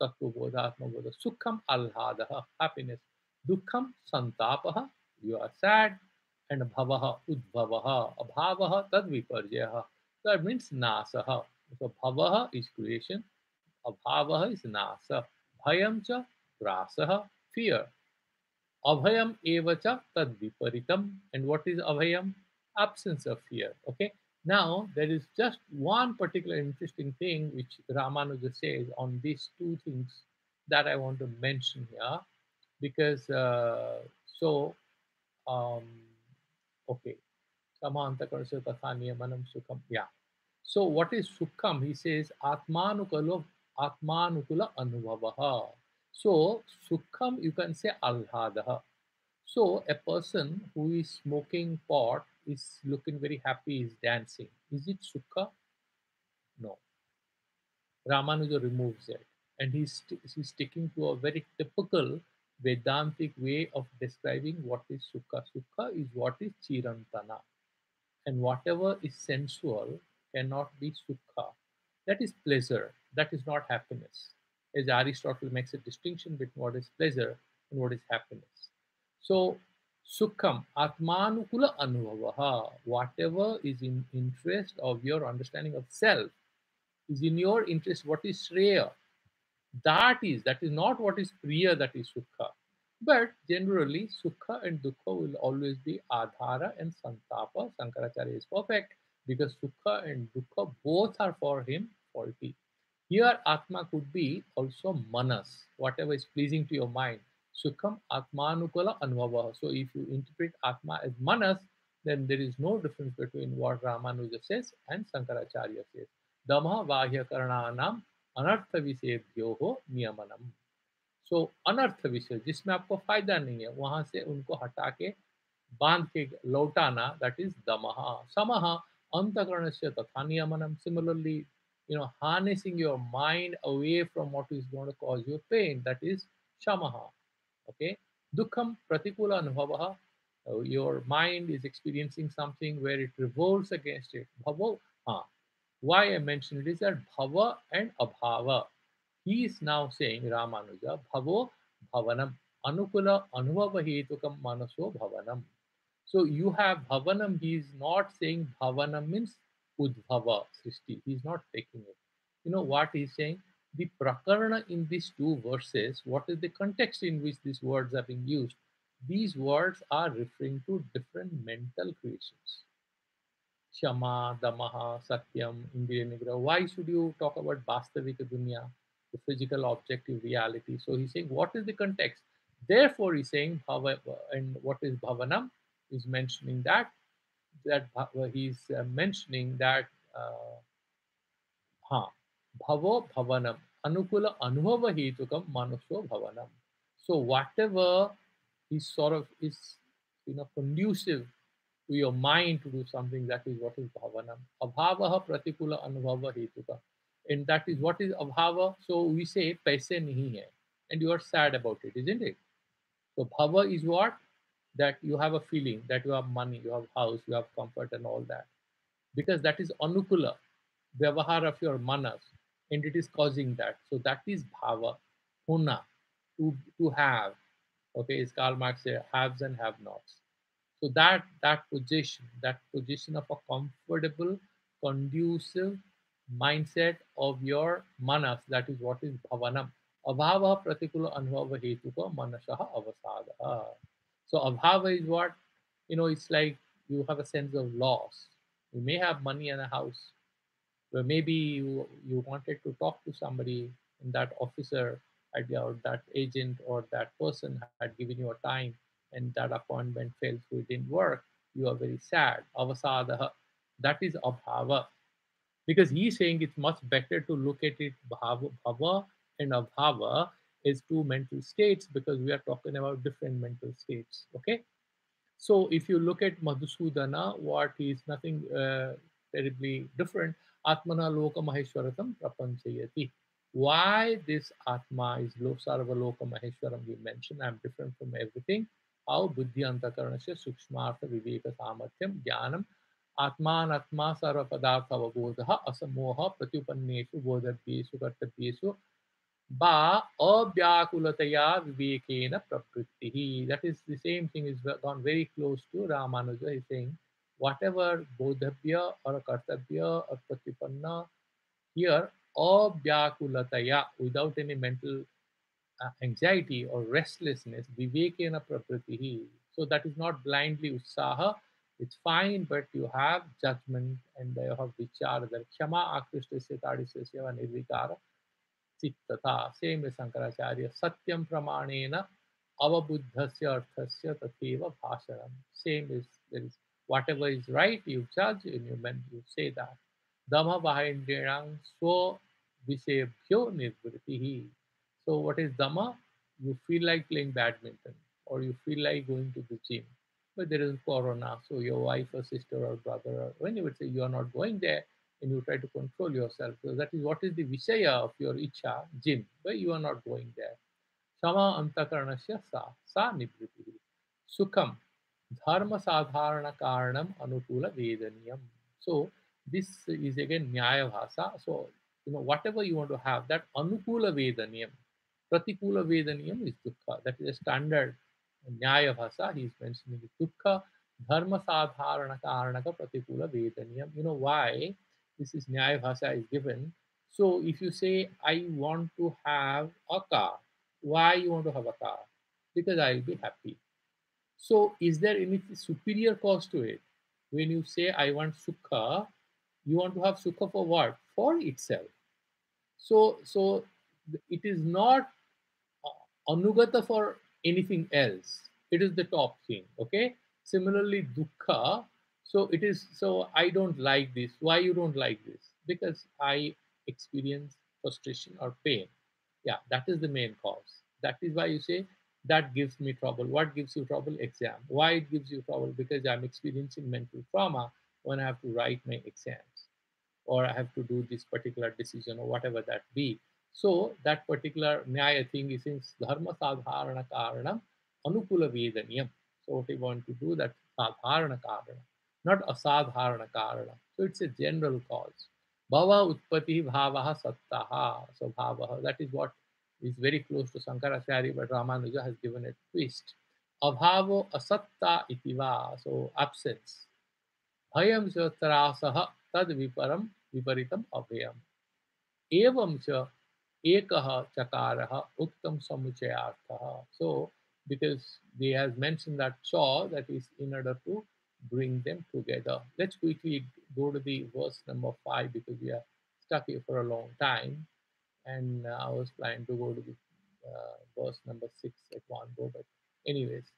Tattva Bodha, Atma Bodha. Sukham Alhadaha, happiness. Dukkham Santapaha, you are sad. And Bhavaha, Udbhavaha, Abhavaha, Tadviparjayaha. That means nasaha. So bhavaha is creation, abhavaha is nasa. Bhayam cha prasaha, fear. Abhayam evacha tad viparitam. And what is abhayam? Absence of fear. Okay. Now there is just one particular interesting thing which Ramanuja says on these two things that I want to mention here, because so um, okay. Samantakarsa tatha niyamanam sukham. Yeah. So what is Sukham? He says Atmanukula Anubhavaha. So Sukham, you can say Alhadaha. So a person who is smoking pot is looking very happy, is dancing. Is it Sukha? No. Ramanuja removes it. And he's sticking to a very typical Vedantic way of describing what is Sukha. Sukha is what is Chirantana. And whatever is sensual cannot be sukha. That is pleasure. That is not happiness. As Aristotle makes a distinction between what is pleasure and what is happiness. So, sukham, atmanukula anubhavaha, whatever is in interest of your understanding of self, is in your interest. What is shreya? That is not what is priya, that is sukha. But generally, sukha and dukkha will always be adhara and santapa. Shankaracharya is perfect because sukha and dukkha both are for him faulty. Here, atma could be also manas, whatever is pleasing to your mind. Sukham atmanukala anvava. So, if you interpret atma as manas, then there is no difference between what Ramanuja says and Shankaracharya says. Dhamma vahya karananam अनर्थ विषयभ्यो हो नियमनम. सो अनर्थ विषय जिसमें आपको फायदा नहीं है वहां से उनको हटा के बांध के लौटाना, दैट इज दमः. समः अंतकरण से तथा नियमनम. Similarly, harnessing your mind away from what is going to cause you pain, that is shamaha. Okay. Dukkham pratikula anubhavaha. Your mind is experiencing something where it revolts against it. Bhavo. Why I mentioned it is that bhava and abhava. He is now saying, Ramanuja, bhavo bhavanam, anukula anubhava hetukam manaso bhavanam. So you have bhavanam. He is not saying bhavanam means udbhava srishti. He is not taking it. You know what he is saying? The prakarana in these two verses, what is the context in which these words are being used? These words are referring to different mental creations. Shama, Damaha, Satyam, Indriya Nigra. Why should you talk about Vastavika Dunya, the physical objective reality? So he's saying, what is the context? Therefore, he's saying, and what is Bhavanam? He's mentioning he's mentioning that Bhavo Bhavanam, Anukula Anubhava Hetukam Manuso Bhavanam. So whatever is sort of is conducive to your mind to do something, that is what is bhavanam. Abhavaha pratikula anubhava hetuka. And that is what is abhava. So we say paise nahi hai. And you are sad about it, isn't it? So bhava is what? That you have a feeling that you have money, you have house, you have comfort and all that. Because that is anukula, vyavahar of your manas. And it is causing that. So that is bhava, huna, to have. Okay, as Karl Marx said, haves and have nots. So that position of a comfortable, conducive mindset of your manas, that is what is bhavanam. Abhava pratikula anubhava hetuka manasah avasada. So abhava is what? It's like you have a sense of loss. You may have money and a house, where maybe you wanted to talk to somebody, and that officer or that agent or that person had given you a time, and that appointment fell through, it didn't work. You are very sad. Avasadaha. That is abhava, because he's saying it's much better to look at it bhava and abhava as two mental states, because we are talking about different mental states. Okay, so if you look at Madhusudana, what is nothing terribly different, Atmana Loka Maheshwaratam Prapanchayati. Why this Atma is Sarva Loka Maheshwaram we mentioned, I'm different from everything. How Buddhi Antakaranasya Sukshmartha Viveka Samathyam Jnanam Atmanatma Sarva Padartha Vabodha Asamoha Pratyupanneshu Bodhabhyesu Kartabhyesu Ba abhyakulataya vivekena prakritihi. That is the same thing is gone very close to Ramanuja. He's saying whatever bodhabhya or kartabhya or pratipanna here, abhyakulataya, without any mental anxiety or restlessness, vivekena prakritihi. So that is not blindly utsaha. It's fine, but you have judgment and you have vichara. Kshama akrishtasya tadisya nirvikara चित्तता. Same as Shankaracharya. Satyam pramanena avabuddhasya arthasya tatheva bhashanam. Same is there is whatever is right, you judge and you say that. Dhamma bahindriyam so vishebhyo nirvritihi. So what is Dhamma? You feel like playing badminton or you feel like going to the gym. But there is corona, so your wife or sister or brother, or when you would say you are not going there, and you try to control yourself. So that is what is the Vishaya of your Icha, gym, but you are not going there. Shama antakaranasya sa nibriti. Sukham dharma sadharana karanam anukula vedaniyam. So this is again nyaya bhasa. So whatever you want to have, that anukula vedaniyam, pratikula vedaniyam is dukkha. That is a standard nyaya bhasa. He is mentioning dukkha dharma sadharana karanaka pratikula vedaniyam. You know why this is nyaya bhasa is given? So if you say I want to have a car, why you want to have a car? Because I'll be happy. So is there any superior cause to it? When you say I want sukha, you want to have sukha for what? For itself. So it is not anugata for anything else. It is the top thing. Okay. Similarly, dukkha. So it is. So I don't like this. Why you don't like this? Because I experience frustration or pain. Yeah, that is the main cause. That is why you say that gives me trouble. What gives you trouble? Exam. Why it gives you trouble? Because I'm experiencing mental trauma when I have to write my exams, or I have to do this particular decision or whatever that be. So that particular nyaya thing is in dharma sadharana karanam anukula vedaniyam. So what you want to do that sadharana karana, not asadharana karana. So it's a general cause. Bhava utpati bhavaha sattaha. So bhavaha, that is what is very close to Sankaracharya, but Ramanuja has given a twist. Abhavo asatta itiva. So absence. भयं च त्रासः तद् विपरं विपरीतम् अभयम् एवं च एकः चकारः उत्तम समुचयार्थः. So because they has mentioned that chaw, that is in order to bring them together. Let's quickly go to the verse number 5 because we are stuck here for a long time, and I was planning to go to the verse number 6 at one go, but anyways.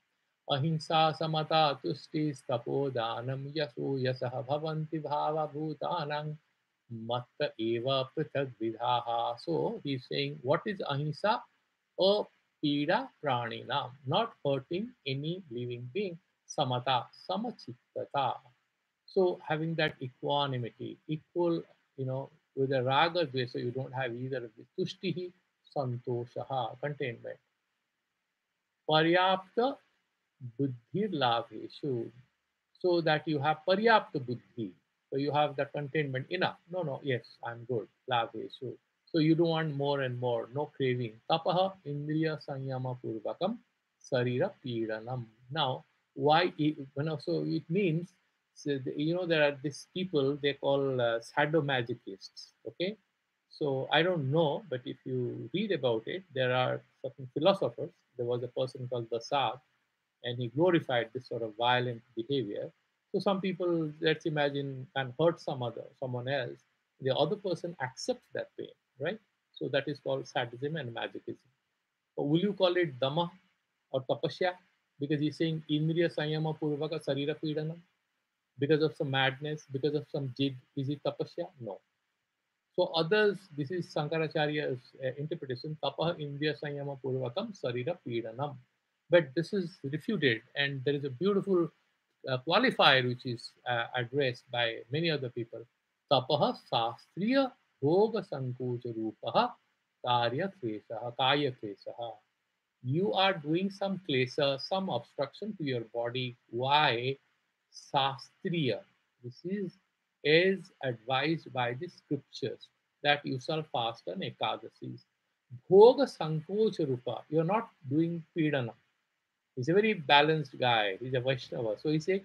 अहिंसा समता तुष्टिस्तपोदानं यशो यशः भवन्ति भावभूतानां मत्त एव पृथग्विधाः. So he's saying what is ahimsa? Apida pranina, not hurting any living being. Samata, samachittata. So having that equanimity, equal, with a raga dvesa, you don't have either of this. Tushtihi, santoshaha, containment. Paryapta buddhir laveshu, so that you have paryapta buddhi. So you have the containment enough. No, no, yes, I'm good. Laveshu. So you don't want more and more, no craving. Tapaha indriya sanyama purvakam sarira pidanam. Now, why? So it means, so there are these people they call sadomasochists. Okay, So I don't know, but if you read about it, there are certain philosophers. There was a person called Dasar, and he glorified this sort of violent behavior. So some people, let's imagine, can hurt someone else. The other person accepts that pain, right? So that is called sadism and masochism. Or will you call it dama or tapasya? Because he's saying indriya sanyama purvaka sarira pidana because of some madness, because of some jid. Is it tapasya? No. So others, this is Sankaracharya's interpretation, tapah indriya sanyama purvakam sarira pidanam. But this is refuted, and there is a beautiful qualifier which is addressed by many other people. Tapah sastriya bhoga sankocha rupaha kaya kresaha. You are doing some klesa, some obstruction to your body. Why? Sastriya. This is advised by the scriptures that you shall fast on Ekadasis. Bhoga Sankocha Rupa. You're not doing Pidana. He's a very balanced guy. He's a Vaishnava. So he says,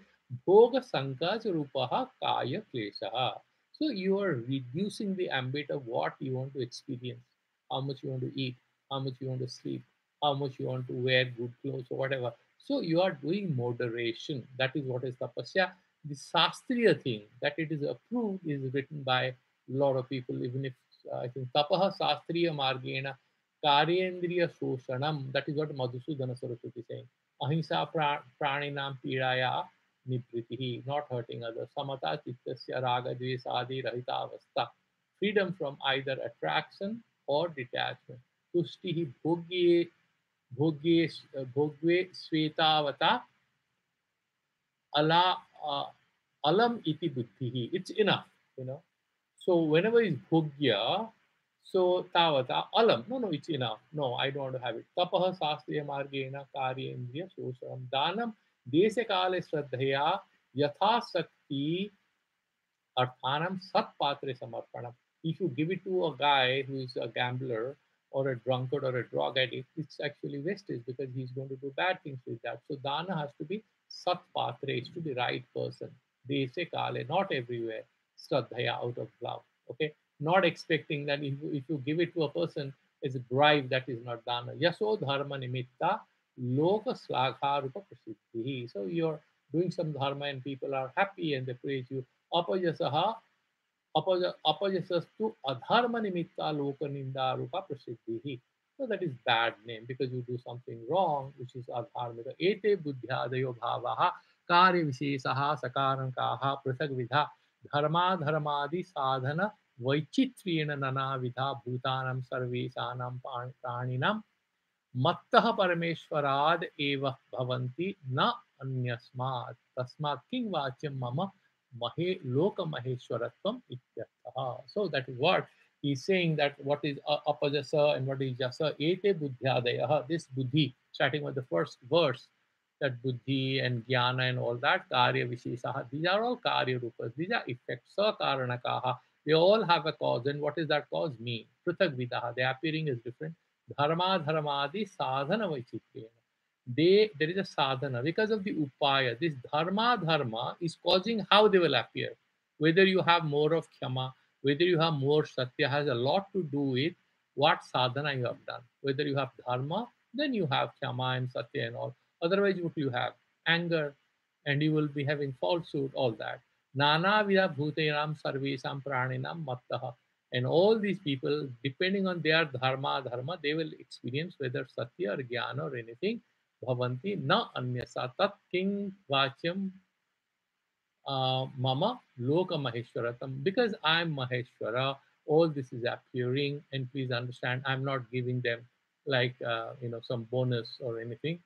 Bhoga Sankacha Rupaha Kaya Kleshaha. So you are reducing the ambit of what you want to experience, how much you want to eat, how much you want to sleep, how much you want to wear good clothes or whatever. So you are doing moderation. That is what is tapasya. The Sastriya thing that it is approved is written by a lot of people, even if I think Tapaha Sastriya Margena Karyendriya Shoshanam. That is what Madhusudana Saraswati is saying. Ahimsa praninam piraya nibritihi, not hurting others. Samata chittasya raga dvesadi rahita avastha. Freedom from either attraction or detachment. Tushtihi bhogye svetavata ala alam iti buddhihi. It's enough, you know. So whenever is bhogya, so tavata alam. No, no, it's enough. No, I don't want to have it. Tapaha sastriya margena karyendriya sosaram danam dese kale shraddhaya yathasakti arthanam satpatre samarpanam. If you give it to a guy who is a gambler or a drunkard or a drug addict, it's actually wastage because he's going to do bad things with that. So dana has to be satpatre, it's to the right person. Dese kale, not everywhere. Shraddhaya, out of love. Okay, not expecting that if you give it to a person as a bribe, that is not dana. Yaso dharma nimitta loka slagha rupa prasiddhi. So you're doing some dharma and people are happy and they praise you. Apajasaha apajasastu adharma nimitta loka ninda rupa prasiddhi. So that is bad name because you do something wrong, which is adharmika. Ete buddhyadayo bhavaha कार्य विशेषः सकारणकाः पृथग्विधा धर्माधर्मादि साधन वैचित्र्येण नानाविधा भूतानां सर्वेषां प्राणिनां मत्तः परमेश्वराद एव भवन्ति न अन्यस्मात् तस्मात् किं वाच्यं मम महे लोक महेश्वरत्वम इत्यर्थः. So that is what he's saying, that what is apajasa and what is jasa. Ete buddhyadayah, this buddhi, starting with the first verse, that buddhi and jnana and all that, karya visheshaha, these are all karya rupas, these are effects, sakaranakaha. They all have a cause, and what is that cause? Me. Pruthak vidaha, their appearing is different. Dharma dharmadi sadhana vaichitrena. There is a sadhana because of the upaya. This dharma is causing how they will appear. Whether you have more of khyama, whether you have more satya, has a lot to do with what sadhana you have done. Whether you have dharma, then you have khyama and satya and all. Otherwise, what you have? Anger, and you will be having falsehood, all that. Nana vida bhutenam sarvesam praninam mattaha. And all these people, depending on their dharma, they will experience whether satya or jnana or anything. Bhavanti na anyasa tat king vachyam mama loka maheshwaratam. Because I'm Maheshwara, all this is appearing, and please understand, I'm not giving them like some bonus or anything.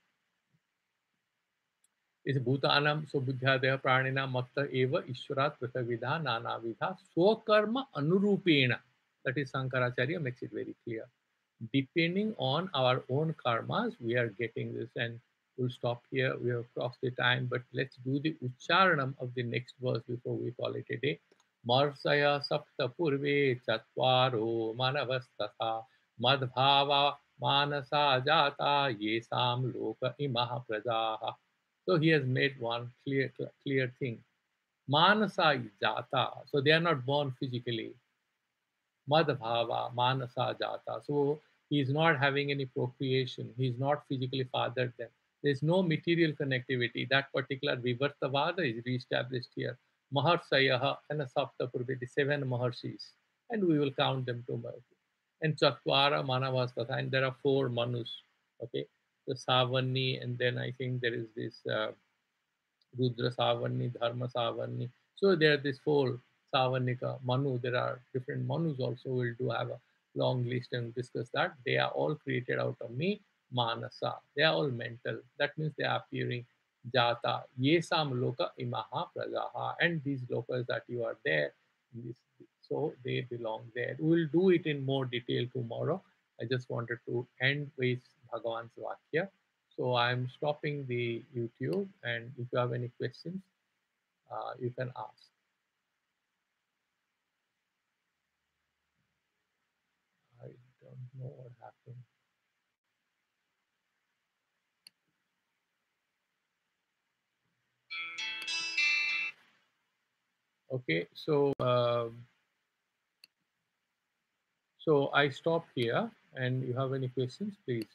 Is bhutanam so buddhadaya pranina matta eva ishvarat prithavidha nanavidha swakarma anurupena. That is Sankaracharya makes it very clear. Depending on our own karmas, we are getting this, and we'll stop here. We have crossed the time, but let's do the ucharanam of the next verse before we call it a day. Marsaya sapta purve chatvaro manavastatha madbhava manasa jata yesam loka imaha prajaha. So he has made one clear thing. Manasa is jata. So they are not born physically. Madhava, Manasa Jata. So he is not having any procreation. He is not physically fathered them. There is no material connectivity. That particular Vivartavada is reestablished here. Maharsayaha and Saptapurvi, the seven Maharshis. And we will count them to and Chatvara Manavaspatha. And there are four Manus. Okay. The Savani, and then I think there is this Rudra Savarni, Dharma Savarni. So there are these four Savarnika, Manu. There are different Manus also. We'll do have a long list and discuss that. They are all created out of me, Manasa. They are all mental. That means they are appearing Jata. Yesam Loka Imaha Prajaha. And these lokas that you are there, in this, so they belong there. We will do it in more detail tomorrow. I just wanted to end with Bhagavan's Vakya. So I'm stopping the YouTube, and if you have any questions, you can ask. I don't know what happened. Okay, so I stop here, and you have any questions, please.